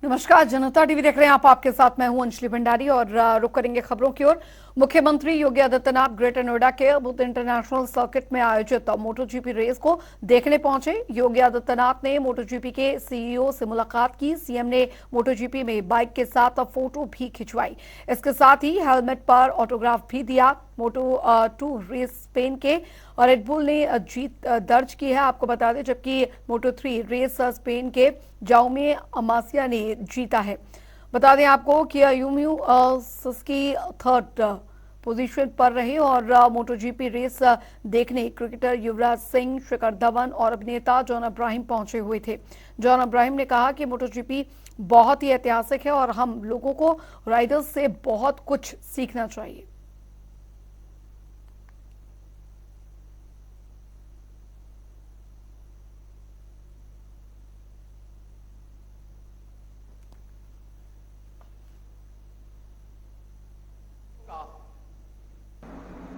नमस्कार, जनता टीवी देख रहे हैं आप। आपके साथ मैं हूं अंजलि भंडारी और रुक करेंगे खबरों की ओर। मुख्यमंत्री योगी आदित्यनाथ ग्रेटर नोएडा के बुद्ध इंटरनेशनल सर्किट में आयोजित मोटोजीपी रेस को देखने पहुंचे। योगी आदित्यनाथ ने मोटोजीपी के सीईओ से मुलाकात की। सीएम ने मोटोजीपी में बाइक के साथ फोटो भी खिंचवाई। इसके साथ ही हेलमेट पर ऑटोग्राफ भी दिया। मोटो2 रेस स्पेन के रेडबुल ने जीत दर्ज की है, आपको बता दें, जबकि मोटो3 रेस स्पेन के जाउमे अमासिया ने जीता है। बता दें आपको कि यूम्यू सस्की थर्ड पोजीशन पर रहे और मोटोजीपी रेस देखने क्रिकेटर युवराज सिंह, शिखर धवन और अभिनेता जॉन अब्राहिम पहुंचे हुए थे। जॉन अब्राहिम ने कहा कि मोटोजीपी बहुत ही ऐतिहासिक है और हम लोगों को राइडर्स से बहुत कुछ सीखना चाहिए।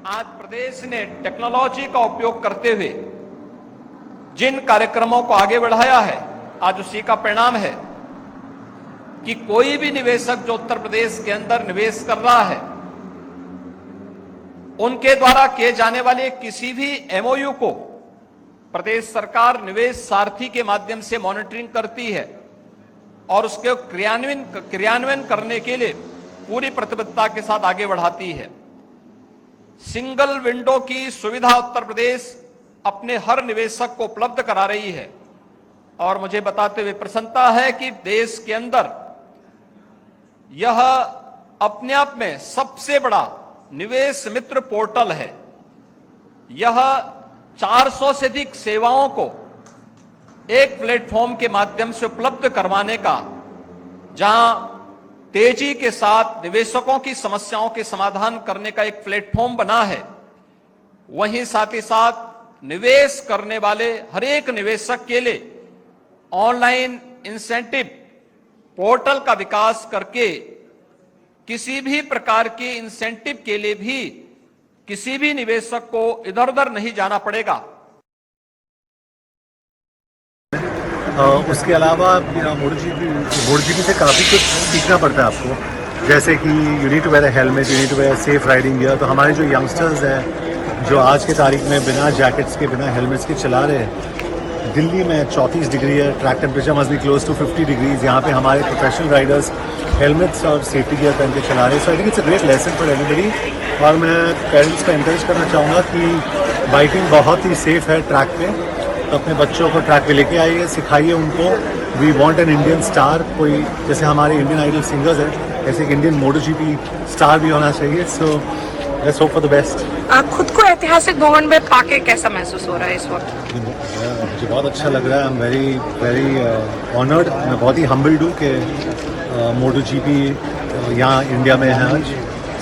आज प्रदेश ने टेक्नोलॉजी का उपयोग करते हुए जिन कार्यक्रमों को आगे बढ़ाया है, आज उसी का परिणाम है कि कोई भी निवेशक जो उत्तर प्रदेश के अंदर निवेश कर रहा है, उनके द्वारा किए जाने वाले किसी भी एमओयू को प्रदेश सरकार निवेश सारथी के माध्यम से मॉनिटरिंग करती है और उसके क्रियान्वयन करने के लिए पूरी प्रतिबद्धता के साथ आगे बढ़ाती है। सिंगल विंडो की सुविधा उत्तर प्रदेश अपने हर निवेशक को उपलब्ध करा रही है और मुझे बताते हुए प्रसन्नता है कि देश के अंदर यह अपने आप में सबसे बड़ा निवेश मित्र पोर्टल है। यह 400 से अधिक सेवाओं को एक प्लेटफॉर्म के माध्यम से उपलब्ध करवाने का, जहां तेजी के साथ निवेशकों की समस्याओं के समाधान करने का एक प्लेटफॉर्म बना है, वहीं साथ ही साथ निवेश करने वाले हर एक निवेशक के लिए ऑनलाइन इंसेंटिव पोर्टल का विकास करके किसी भी प्रकार के इंसेंटिव के लिए भी किसी भी निवेशक को इधर उधर नहीं जाना पड़ेगा। उसके अलावा मोटोजीपी से काफ़ी कुछ सीखना पड़ता है आपको, जैसे कि you need to wear helmet, you need to wear safe riding gear. तो हमारे जो यंगस्टर्स हैं जो आज के तारीख में बिना जैकेट्स के, बिना हेलमेट्स के चला रहे हैं, दिल्ली में 34 डिग्री है, track temperature must be close to 50 degrees. यहाँ पे हमारे प्रोफेशनल राइडर्स हेलमेट्स और सेफ्टी गियर पहन के चला रहे हैं। So I think it's a great lesson for everybody. और मैं पेरेंट्स को एनकरेज करना चाहूँगा कि बाइकिंग बहुत ही सेफ है ट्रैक पे, तो अपने बच्चों को ट्रैक पे लेके आइए, सिखाइए उनको। We want an Indian star, कोई जैसे हमारे इंडियन आइडल सिंगर्स हैं, ऐसे एक इंडियन मोटोजीपी स्टार भी होना चाहिए। So let's hope for the best. आप खुद को ऐतिहासिक भवन में पाके कैसा महसूस हो रहा है इस वक्त? मुझे बहुत अच्छा लग रहा है। I am very very honoured. मैं बहुत ही हम्बल्ड हूँ कि मोटोजीपी यहाँ इंडिया में है आज।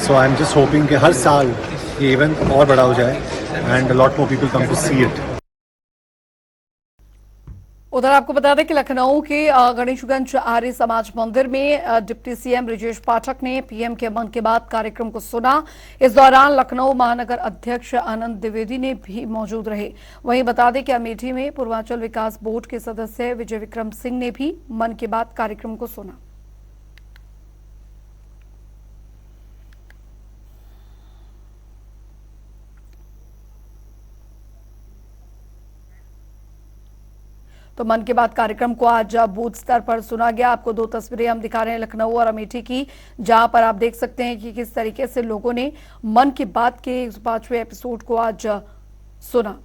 So I am just hoping कि हर साल ये इवेंट और बड़ा हो जाए and lot more people come to see it. उधर आपको बता दें कि लखनऊ के गणेशगंज आर्य समाज मंदिर में डिप्टी सीएम ब्रजेश पाठक ने पीएम के मन की बात कार्यक्रम को सुना। इस दौरान लखनऊ महानगर अध्यक्ष आनंद द्विवेदी ने भी मौजूद रहे। वहीं बता दें कि अमेठी में पूर्वांचल विकास बोर्ड के सदस्य विजय विक्रम सिंह ने भी मन की बात कार्यक्रम को सुना। तो मन की बात कार्यक्रम को आज बूथ स्तर पर सुना गया। आपको दो तस्वीरें हम दिखा रहे हैं लखनऊ और अमेठी की, जहां पर आप देख सकते हैं कि किस तरीके से लोगों ने मन की बात के 105वें एपिसोड को आज सुना।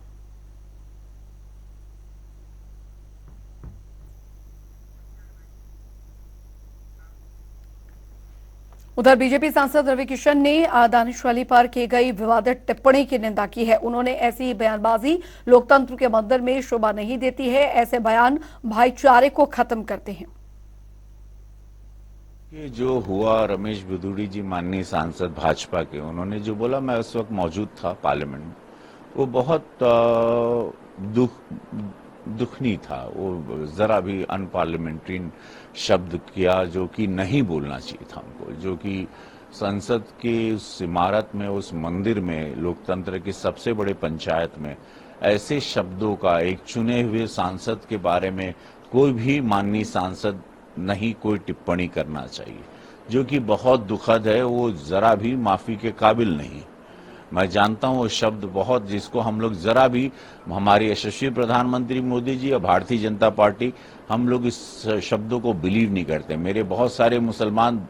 उधर बीजेपी सांसद रवि किशन ने दानिश अली पर की गई विवादित टिप्पणी की निंदा की है। उन्होंने ऐसी बयानबाजी लोकतंत्र के मंदिर में शोभा नहीं देती है। ऐसे बयान भाईचारे को खत्म करते हैं। ये जो हुआ, रमेश बिधूड़ी जी माननीय सांसद भाजपा के, उन्होंने जो बोला, मैं उस वक्त मौजूद था पार्लियामेंट में, वो बहुत दुखनी था। वो जरा भी अनपार्लियामेंट्री शब्द किया जो कि नहीं बोलना चाहिए था हमको, जो कि संसद की उस इमारत में, उस मंदिर में, लोकतंत्र की सबसे बड़े पंचायत में ऐसे शब्दों का एक चुने हुए सांसद के बारे में कोई भी माननीय सांसद नहीं कोई टिप्पणी करना चाहिए, जो कि बहुत दुखद है। वो जरा भी माफी के काबिल नहीं। मैं जानता हूं वो शब्द बहुत, जिसको हम लोग जरा भी, हमारे यशस्वी प्रधानमंत्री मोदी जी और भारतीय जनता पार्टी, हम लोग इस शब्दों को बिलीव नहीं करते। मेरे बहुत सारे मुसलमान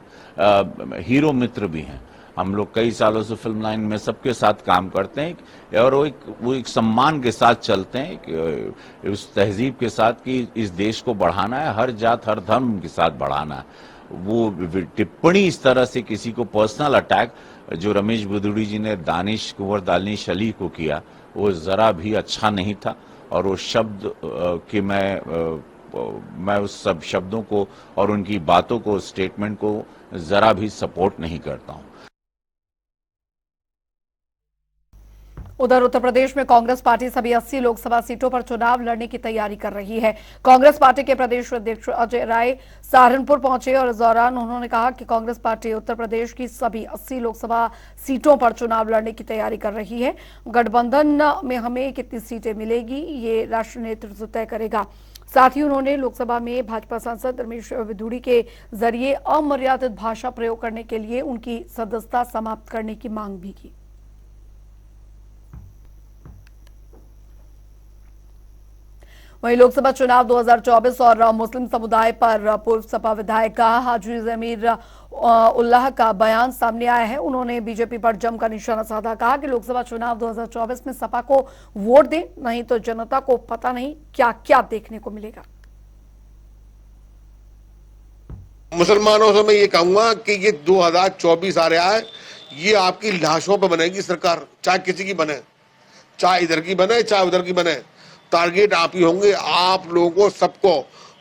हीरो मित्र भी हैं। हम लोग कई सालों से फिल्म लाइन में सबके साथ काम करते हैं और वो एक सम्मान के साथ चलते हैं, उस तहजीब के साथ कि इस देश को बढ़ाना है, हर जात हर धर्म के साथ बढ़ाना है। वो टिप्पणी इस तरह से किसी को पर्सनल अटैक जो रमेश बुदुड़ी जी ने दानिश कुंवर दानिश अली को किया, वो जरा भी अच्छा नहीं था। और वो शब्द कि मैं उस सब शब्दों को और उनकी बातों को, स्टेटमेंट को जरा भी सपोर्ट नहीं करता हूं। उधर उत्तर प्रदेश में कांग्रेस पार्टी सभी 80 लोकसभा सीटों पर चुनाव लड़ने की तैयारी कर रही है। कांग्रेस पार्टी के प्रदेश अध्यक्ष अजय राय सहारनपुर पहुंचे और इस दौरान उन्होंने कहा कि कांग्रेस पार्टी उत्तर प्रदेश की सभी 80 लोकसभा सीटों पर चुनाव लड़ने की तैयारी कर रही है। गठबंधन में हमें कितनी सीटें मिलेगी, ये राष्ट्रीय नेतृत्व तय करेगा। साथ ही उन्होंने लोकसभा में भाजपा सांसद रमेश बुदुड़ी के जरिए अमर्यादित भाषा प्रयोग करने के लिए उनकी सदस्यता समाप्त करने की मांग भी की। वहीं लोकसभा चुनाव 2024 और मुस्लिम समुदाय पर पूर्व सपा विधायक हाजी जमीर उल्लाह का बयान सामने आया है। उन्होंने बीजेपी पर जमकर निशाना साधा, कहा कि लोकसभा चुनाव 2024 में सपा को वोट दें, नहीं तो जनता को पता नहीं क्या क्या देखने को मिलेगा। मुसलमानों से मैं ये कहूंगा कि ये 2024 आ रहा है, ये आपकी लाशों पर बनेगी सरकार, चाहे किसी की बने, चाहे इधर की बने चाहे उधर की बने, टारगेट आप ही होंगे। आप लोगों को सबको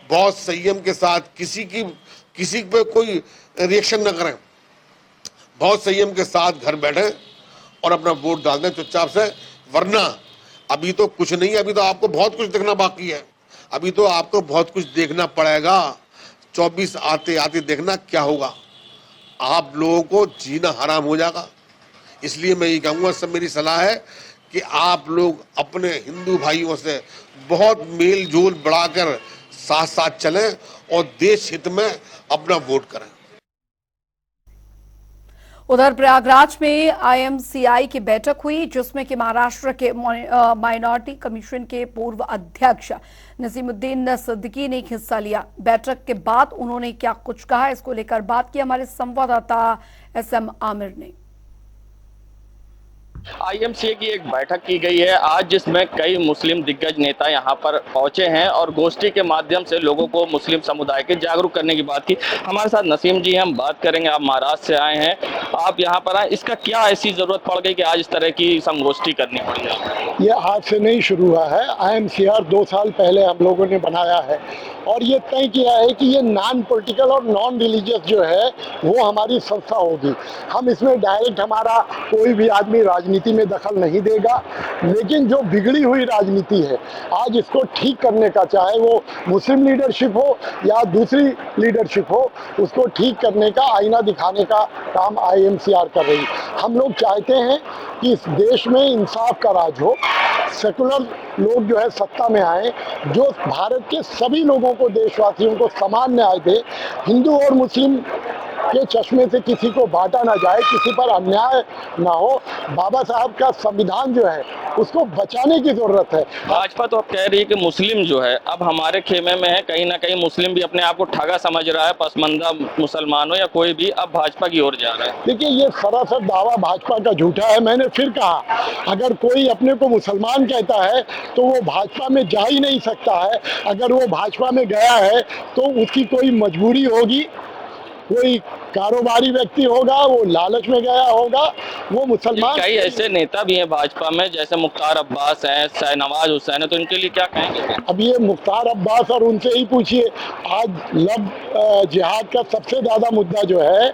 बहुत संयम के साथ, किसी पे कोई रिएक्शन न करें, बहुत संयम के साथ घर बैठे और अपना वोट डाल दें चुपचाप से। वरना अभी तो कुछ नहीं है, अभी तो आपको बहुत कुछ देखना बाकी है, अभी तो आपको बहुत कुछ देखना पड़ेगा। 24 आते आते देखना क्या होगा, आप लोगों को जीना हराम हो जाएगा। इसलिए मैं ये कहूँगा, सब मेरी सलाह है कि आप लोग अपने हिंदू भाइयों से बहुत मेल जोल बढ़ाकर साथ साथ चलें और देश हित में अपना वोट करें। उधर प्रयागराज में आईएमसीआई की बैठक हुई, जिसमें कि महाराष्ट्र के माइनॉरिटी कमीशन के पूर्व अध्यक्ष नसीमुद्दीन सिद्दीकी ने हिस्सा लिया। बैठक के बाद उन्होंने क्या कुछ कहा, इसको लेकर बात की हमारे संवाददाता एसएम आमिर ने। आईएमसीए की एक बैठक की गई है आज, जिसमें कई मुस्लिम दिग्गज नेता यहां पर पहुंचे हैं और गोष्ठी के माध्यम से लोगों को मुस्लिम समुदाय के जागरूक करने की बात की। हमारे साथ नसीम जी हैं, हम बात करेंगे। आप महाराष्ट्र से आए हैं, आप यहां पर आए, इसका क्या ऐसी जरूरत पड़ गई कि आज इस तरह की संगोष्ठी करनी पड़ी? ये आज से नहीं शुरू हुआ है, आईएमसीआर 2 साल पहले हम लोगों ने बनाया है और ये तय किया है कि ये नॉन पॉलिटिकल और नॉन रिलीजियस जो है वो हमारी संस्था होगी। हम इसमें डायरेक्ट हमारा कोई भी आदमी राजनीति में दखल नहीं देगा, लेकिन जो बिगड़ी हुई राजनीति है आज इसको ठीक करने का, चाहे वो मुस्लिम लीडरशिप हो या दूसरी लीडरशिप हो, उसको ठीक करने का, आईना दिखाने का काम आईएमसीआर कर रही है। हम लोग चाहते हैं कि इस देश में इंसाफ का राज हो, सेकुलर लोग जो है सत्ता में आए, जो भारत के सभी लोगों को, देशवासियों को समान न्याय दे, हिंदू और मुस्लिम के चश्मे से किसी को बांटा ना जाए, किसी पर अन्याय ना हो। बाबा साहब का संविधान जो है उसको बचाने की जरूरत है। भाजपा तो अब कह रही है कि मुस्लिम जो है अब हमारे खेमे में है, कहीं ना कहीं मुस्लिम भी अपने आप को ठगा समझ रहा है, पसमंदा मुसलमानों या कोई भी अब भाजपा की ओर जा रहा है। देखिए, ये सरासर दावा भाजपा का झूठा है। मैंने फिर कहा, अगर कोई अपने को मुसलमान कहता है तो वो भाजपा में जा ही नहीं सकता है। अगर वो भाजपा में गया है तो उसकी कोई मजबूरी होगी, कोई कारोबारी व्यक्ति होगा, वो लालच में गया होगा, वो मुसलमान। कई ऐसे नेता भी हैं भाजपा में, जैसे मुख्तार अब्बास हैं, शाहनवाज हुसैन है, तो इनके लिए क्या कहेंगे? अब ये मुख्तार अब्बास और उनसे ही पूछिए। आज लव जिहाद का सबसे ज्यादा मुद्दा जो है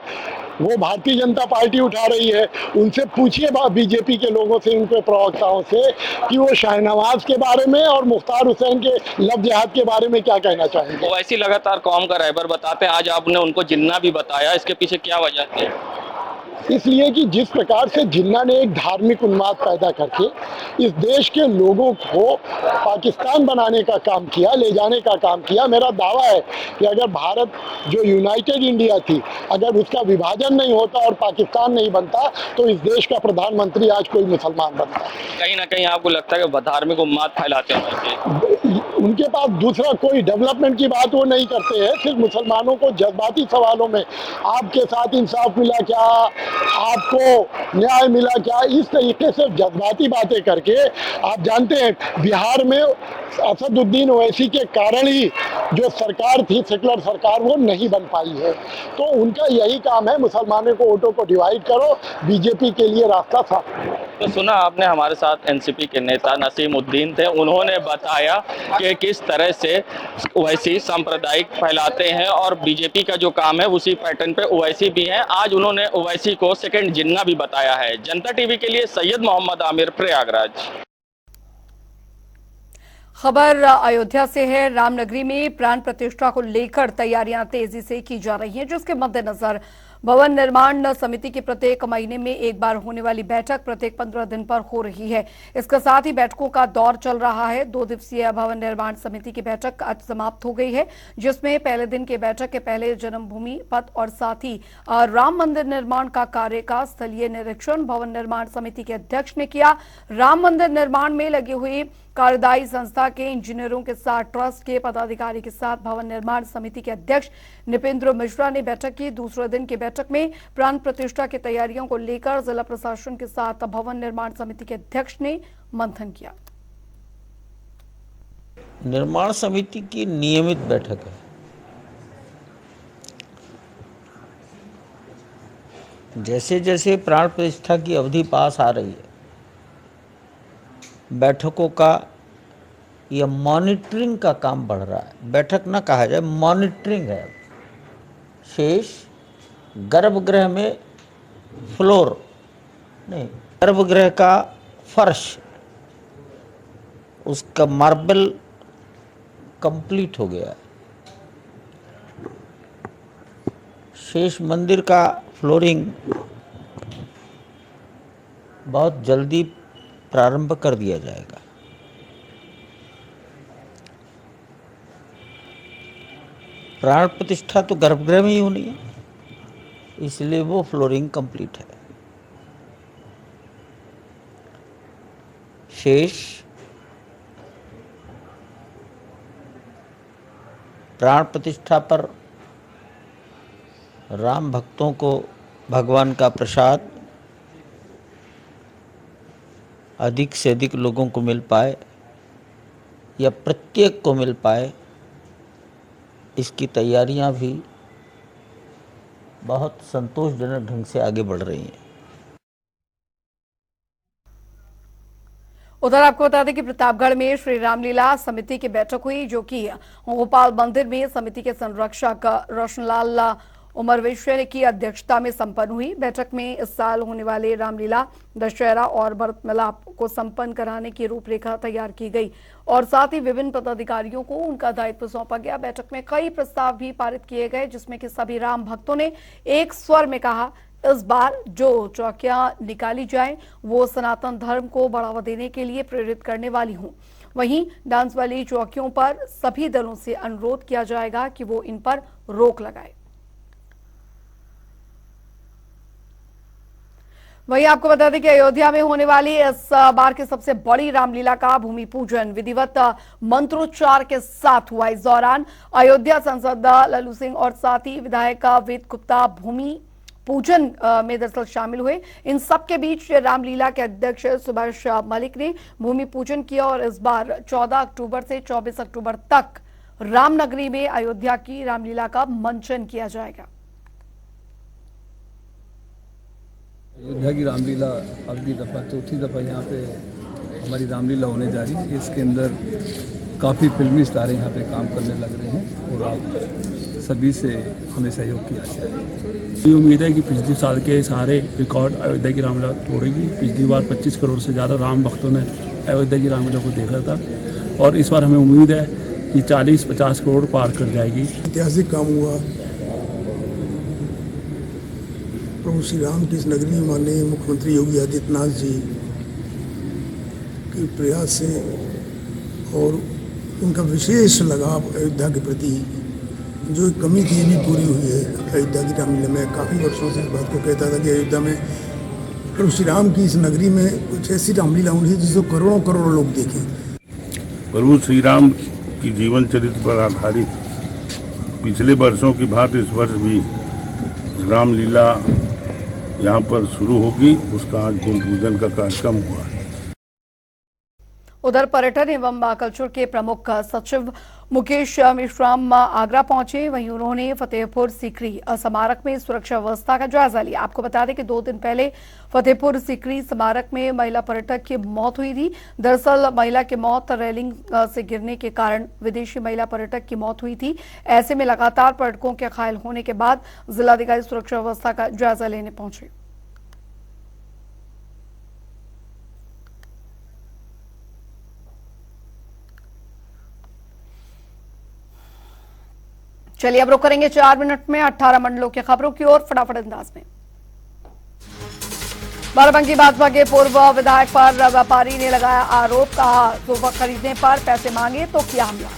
वो भारतीय जनता पार्टी उठा रही है। उनसे पूछिए बीजेपी के लोगों से, उनके प्रवक्ताओं से, कि वो शाहनवाज के बारे में और मुख्तार हुसैन के लव जिहाद के बारे में क्या कहना चाहेंगे। वो ऐसी लगातार कौम का रहबर बताते हैं, आज आपने उनको जिन्ना भी बताया, इसके पीछे क्या वजह है? इसलिए कि जिस प्रकार से जिन्ना ने एक धार्मिक उन्माद पैदा करके इस देश के लोगों को पाकिस्तान बनाने का काम किया, ले जाने का काम किया। मेरा दावा है कि अगर भारत जो यूनाइटेड इंडिया थी, अगर उसका विभाजन नहीं होता और पाकिस्तान नहीं बनता तो इस देश का प्रधानमंत्री आज कोई मुसलमान बनता। कहीं ना कहीं आपको लगता है कि धार्मिक उन्माद फैलाते हैं? उनके पास दूसरा कोई डेवलपमेंट की बात वो नहीं करते हैं, सिर्फ मुसलमानों को जज्बाती सवालों में आपके साथ इंसाफ मिला क्या, आपको न्याय मिला क्या, इस तरीके से जज्बाती बातें करके। आप जानते हैं बिहार में असदुद्दीन ओवैसी के कारण ही जो सरकार थी, सेकुलर सरकार, वो नहीं बन पाई है। तो उनका यही काम है, मुसलमानों को वोटों को डिवाइड करो, बीजेपी के लिए रास्ता साफ करो। तो सुना आपने, हमारे साथ एनसीपी के नेता नसीमुद्दीन थे, उन्होंने बताया कि किस तरह से ओवैसी सांप्रदायिक फैलाते हैं और बीजेपी का जो काम है उसी पैटर्न पे ओवैसी भी हैं। आज उन्होंने ओवैसी को सेकंड जिन्ना भी बताया है। जनता टीवी के लिए सैयद मोहम्मद आमिर, प्रयागराज। खबर अयोध्या से है। रामनगरी में प्राण प्रतिष्ठा को लेकर तैयारियां तेजी से की जा रही हैं, जिसके मद्देनजर भवन निर्माण समिति की प्रत्येक महीने में एक बार होने वाली बैठक प्रत्येक 15 दिन पर हो रही है। इसके साथ ही बैठकों का दौर चल रहा है। 2 दिवसीय भवन निर्माण समिति की बैठक आज समाप्त हो गई है, जिसमें पहले दिन की बैठक के पहले जन्मभूमि पथ और साथ ही राम मंदिर निर्माण का कार्य का स्थलीय निरीक्षण भवन निर्माण समिति के अध्यक्ष ने किया। राम मंदिर निर्माण में लगी हुई कार्यदायी संस्था के इंजीनियरों के साथ ट्रस्ट के पदाधिकारी के साथ भवन निर्माण समिति के अध्यक्ष निपेंद्र मिश्रा ने बैठक की। दूसरे दिन की बैठक में प्राण प्रतिष्ठा की तैयारियों को लेकर जिला प्रशासन के साथ भवन निर्माण समिति के अध्यक्ष ने मंथन किया। निर्माण समिति की नियमित बैठक है। जैसे जैसे प्राण प्रतिष्ठा की अवधि पास आ रही है, बैठकों का या मॉनिटरिंग का काम बढ़ रहा है। बैठक ना कहा जाए, मॉनिटरिंग है। शेष गर्भगृह में फ्लोर नहीं, गर्भगृह का फर्श, उसका मार्बल कंप्लीट हो गया है। शेष मंदिर का फ्लोरिंग बहुत जल्दी प्रारंभ कर दिया जाएगा। प्राण प्रतिष्ठा तो गर्भगृह में ही होनी है, इसलिए वो फ्लोरिंग कंप्लीट है। शेष प्राण प्रतिष्ठा पर राम भक्तों को भगवान का प्रसाद अधिक से अधिक लोगों को मिल पाए या प्रत्येक को मिल पाए, इसकी तैयारियां भी बहुत संतोषजनक ढंग से आगे बढ़ रही हैं। उधर आपको बता दें कि प्रतापगढ़ में श्री रामलीला समिति की बैठक हुई, जो कि गोपाल मंदिर में समिति के संरक्षक रोशनलाल उमरवेश्वर की अध्यक्षता में संपन्न हुई। बैठक में इस साल होने वाले रामलीला, दशहरा और भरत मिलाप को संपन्न कराने की रूपरेखा तैयार की गई और साथ ही विभिन्न पदाधिकारियों को उनका दायित्व सौंपा गया। बैठक में कई प्रस्ताव भी पारित किए गए, जिसमें कि सभी राम भक्तों ने एक स्वर में कहा, इस बार जो चौकियां निकाली जाए वो सनातन धर्म को बढ़ावा देने के लिए प्रेरित करने वाली हों। वहीं डांस वाली चौकियों पर सभी दलों से अनुरोध किया जाएगा कि वो इन पर रोक लगाए। वहीं आपको बता दें कि अयोध्या में होने वाली इस बार की सबसे बड़ी रामलीला का भूमि पूजन विधिवत मंत्रोच्चार के साथ हुआ। इस दौरान अयोध्या सांसद लल्लू सिंह और साथ ही विधायक वेद गुप्ता भूमि पूजन में दरअसल शामिल हुए। इन सबके बीच रामलीला के अध्यक्ष सुभाष मलिक ने भूमि पूजन किया और इस बार 14 अक्टूबर से 24 अक्टूबर तक रामनगरी में अयोध्या की रामलीला का मंचन किया जाएगा। अयोध्या की रामलीला अगली दफ़ा, चौथी दफ़ा यहाँ पे हमारी रामलीला होने जा रही है। इसके अंदर काफ़ी फिल्मी सितारे यहाँ पे काम करने लग रहे हैं और आप सभी से हमें सहयोग किया जाए। ये उम्मीद है कि पिछले साल के सारे रिकॉर्ड अयोध्या की रामलीला तोड़ेगी। पिछली बार 25 करोड़ से ज़्यादा राम भक्तों ने अयोध्या की रामलीला को देखा था और इस बार हमें उम्मीद है कि 40-50 करोड़ पार कर जाएगी। ऐतिहासिक काम हुआ, प्रभु श्री राम की इस नगरी में माननीय मुख्यमंत्री योगी आदित्यनाथ जी के प्रयास से और उनका विशेष लगाव अयोध्या के प्रति जो एक कमी थी भी पूरी हुई है। अयोध्या की रामलीला में काफ़ी वर्षों से इस बात को कहता था कि अयोध्या में प्रभु श्री राम की इस नगरी में कुछ ऐसी रामलीला होनी है जिसको करोड़ों करोड़ों लोग देखें। प्रभु श्री राम की जीवन चरित्र पर आधारित पिछले वर्षों की भांति इस वर्ष भी रामलीला यहाँ पर शुरू होगी। उसका आज भूमि पूजन का कार्यक्रम हुआ है। उधर पर्यटन एवं कल्चर के प्रमुख सचिव मुकेश मेश्राम आगरा पहुंचे। वहीं उन्होंने फतेहपुर सीकरी स्मारक में सुरक्षा व्यवस्था का जायजा लिया। आपको बता दें कि 2 दिन पहले फतेहपुर सीकरी स्मारक में महिला पर्यटक की मौत हुई थी। दरअसल महिला की मौत रेलिंग से गिरने के कारण विदेशी महिला पर्यटक की मौत हुई थी। ऐसे में लगातार पर्यटकों के घायल होने के बाद जिलाधिकारी सुरक्षा व्यवस्था का जायजा लेने पहुंचे। चलिए अब रुक करेंगे 4 मिनट में 18 मंडलों की खबरों की ओर फटाफट अंदाज में। बाराबंकी भाजपा के पूर्व विधायक पर व्यापारी ने लगाया आरोप, कहा सोफा खरीदने पर पैसे मांगे तो किया हमला।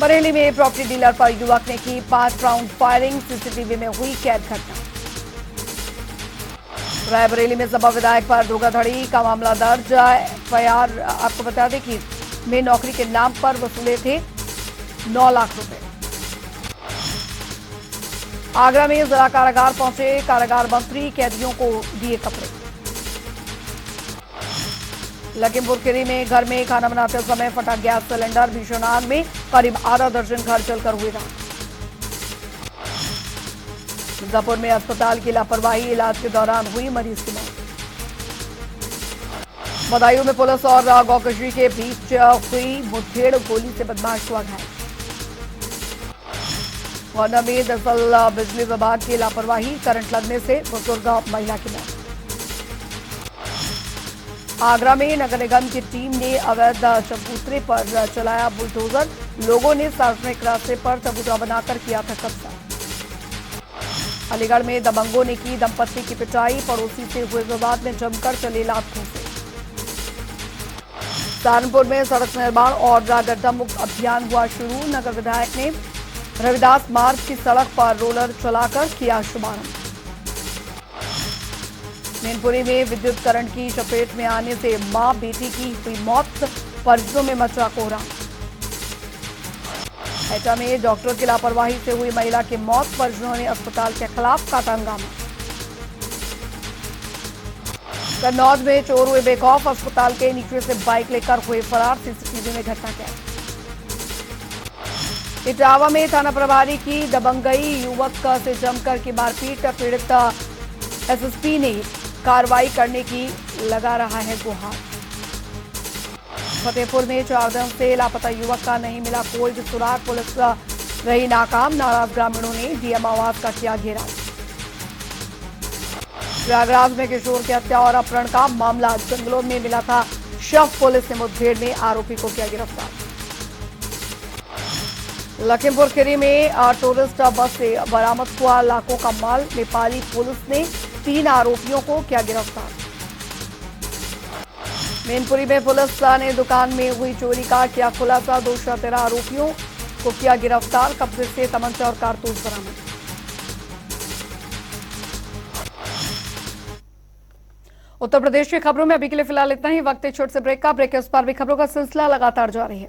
बरेली में प्रॉपर्टी डीलर पर युवक ने की 5 राउंड फायरिंग, सीसीटीवी में हुई कैद घटना। रायबरेली में सपा विधायक पर धोखाधड़ी का मामला दर्ज। एफआईआर आपको बता दें कि वे नौकरी के नाम पर वसूले थे 9 लाख रुपए। आगरा में जिला कारागार पहुंचे कारागार मंत्री, कैदियों को दिए कपड़े। लखीमपुर खीरी में घर में खाना बनाते समय फटा गैस सिलेंडर, भीषण आग में करीब आधा दर्जन घर जलकर हुए राख। मिर्जापुर में अस्पताल की लापरवाही, इलाज के दौरान हुई मरीज की मौत। बदायूं में पुलिस और गौकशी के बीच हुई मुठभेड़, गोली से बदमाश हुआ घायल। गोंडा में दरअसल बिजली विभाग की लापरवाही, करंट लगने से बुजुर्ग महिला की मौत। आगरा में नगर निगम की टीम ने अवैध चबूतरे पर चलाया बुलडोजर, लोगों ने सार्वजनिक रास्ते पर चबूतरा बनाकर किया था कब्जा। अलीगढ़ में दबंगों ने की दंपत्ति की पिटाई, पड़ोसी से हुए विवाद में जमकर चले लात घूंसे। सहारनपुर में सड़क निर्माण और गड्ढा मुक्त अभियान हुआ शुरू, नगर विधायक ने रविदास मार्ग की सड़क पर रोलर चलाकर किया शुभारंभ। मैनपुरी में विद्युत करंट की चपेट में आने से मां बेटी की हुई मौत, परिजनों में मचा कोहराम। एटा में डॉक्टर की लापरवाही से हुई महिला की मौत, परिजनों ने अस्पताल के खिलाफ काटा हंगामा। कन्नौज में चोर हुए बेखौफ, अस्पताल के नीचे से बाइक लेकर हुए फरार, सीसीटीवी में घटना कैद। इटावा में थाना प्रभारी की दबंगई, युवक से जमकर की मारपीट, पीड़ित एसएसपी ने कार्रवाई करने की लगा रहा है गुहार। फतेहपुर में 4 दिन से लापता युवक का नहीं मिला कोई भी सुराग, पुलिस रही नाकाम, नाराज ग्रामीणों ने डीएम आवास का किया घेराव। प्रयागराज में किशोर की हत्या और अपहरण का मामला, जंगलों में मिला था शव, पुलिस ने मुठभेड़ में आरोपी को किया गिरफ्तार। लखीमपुर खीरी में टूरिस्ट बस से बरामद हुआ लाखों का माल, नेपाली पुलिस ने 3 आरोपियों को किया गिरफ्तार। मैनपुरी में पुलिस ने दुकान में हुई चोरी का किया खुलासा, 213 आरोपियों को किया गिरफ्तार, कब्जे से तमंचा और कारतूस बरामद। उत्तर प्रदेश की खबरों में अभी के लिए फिलहाल इतना ही। वक्त है छोटे से ब्रेक का। ब्रेक के उस पार भी खबरों का सिलसिला लगातार जारी है।